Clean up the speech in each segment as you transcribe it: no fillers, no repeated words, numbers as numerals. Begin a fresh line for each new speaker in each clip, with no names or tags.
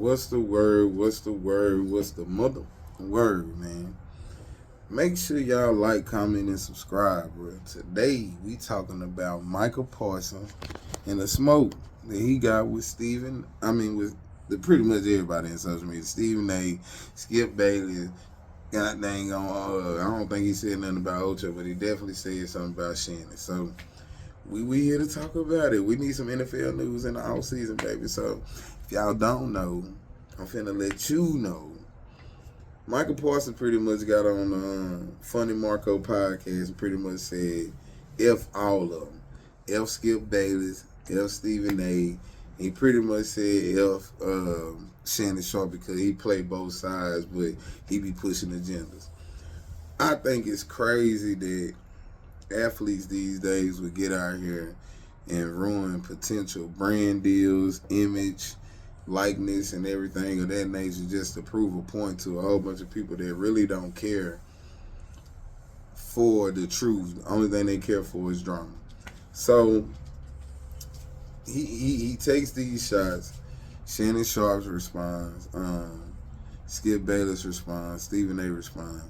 What's the word? What's the word? What's the mother word, man? Make sure y'all like, comment, and subscribe, bro. Today, we talking about Micah Parsons and the smoke that he got with with pretty much everybody in social media. Stephen A, Skip Bayless, God dang on, I don't think he said nothing about Ocho, but he definitely said something about Shannon. So, we here to talk about it. We need some NFL news in the offseason, baby. So, if y'all don't know, I'm finna let you know. Micah Parsons pretty much got on the Funny Marco podcast and pretty much said, F all of them. F Skip Bayless, F Stephen A. He pretty much said F Shannon Sharpe because he played both sides, but he be pushing agendas. I think it's crazy that athletes these days would get out here and ruin potential brand deals, image, likeness, and everything of that nature just to prove a point to a whole bunch of people that really don't care for the truth. The only thing they care for is drama. So he takes these shots. Shannon Sharpe responds. Skip Bayless responds. Stephen A responds.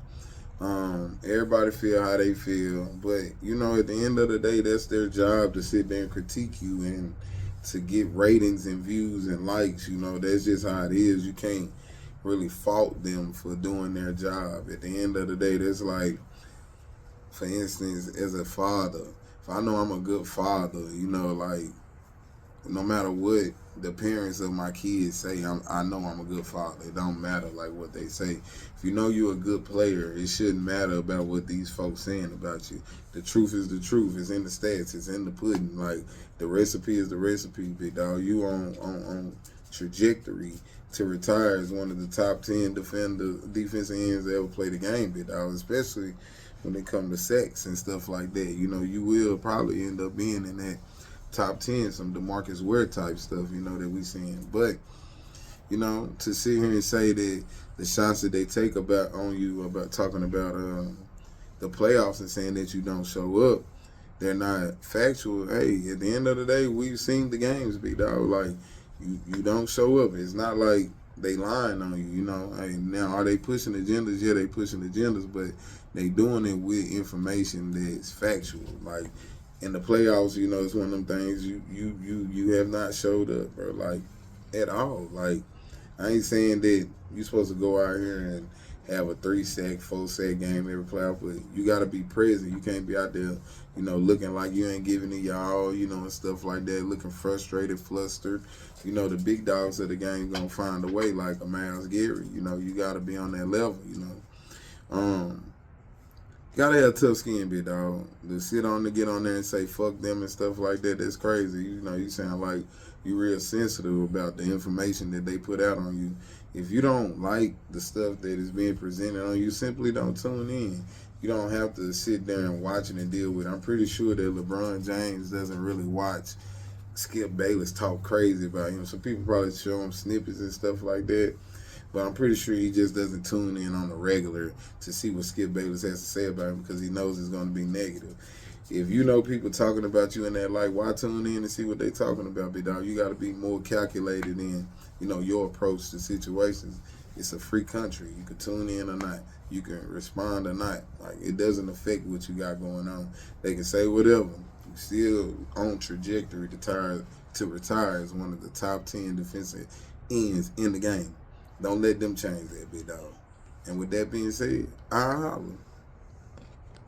Everybody feel how they feel, but at the end of the day, that's their job to sit there and critique you and to get ratings and views and likes. That's just how it is. You can't really fault them for doing their job. At the end of the day, that's like, for instance, as a father, if I know I'm a good father, like, no matter what the parents of my kids say, I know I'm a good father. It don't matter like what they say. If you know you're a good player, it shouldn't matter about what these folks saying about you. The truth is the truth. It's in the stats. It's in the pudding. Like, the recipe is the recipe, big dog. You on trajectory to retire as one of the top 10 defensive ends that ever play the game, big dog. Especially when it comes to sacks and stuff like that. You will probably end up being in that top 10, some DeMarcus Ware type stuff, that we seeing. But, to sit here and say that the shots that they take on you about talking about the playoffs and saying that you don't show up, they're not factual. Hey, at the end of the day, we've seen the games, big dog. Like, you don't show up. It's not like they lying on you, Hey, now, are they pushing agendas? Yeah, they pushing agendas, but they doing it with information that's factual. Like, in the playoffs, it's one of them things you have not showed up, bro, like, at all. Like, I ain't saying that you're supposed to go out here and have a 3-sack, 4-sack game every playoff, but you got to be present. You can't be out there, looking like you ain't giving it y'all, and stuff like that, looking frustrated, flustered. The big dogs of the game going to find a way, like a Miles Garrett. You got to be on that level, Gotta have tough skin, big dog. To get on there and say fuck them and stuff like that, that's crazy. You sound like you real sensitive about the information that they put out on you. If you don't like the stuff that is being presented on you, simply don't tune in. You don't have to sit there and watch it and deal with it. I'm pretty sure that LeBron James doesn't really watch Skip Bayless talk crazy about him. So people probably show him snippets and stuff like that. But I'm pretty sure he just doesn't tune in on the regular to see what Skip Bayless has to say about him because he knows it's going to be negative. If you know people talking about you in that light, why tune in and see what they talking about, big dog? You got to be more calculated in, your approach to situations. It's a free country. You can tune in or not. You can respond or not. Like, it doesn't affect what you got going on. They can say whatever. You still on trajectory to retire as one of the top 10 defensive ends in the game. Don't let them change that, big dog. And with that being said, I'll holler.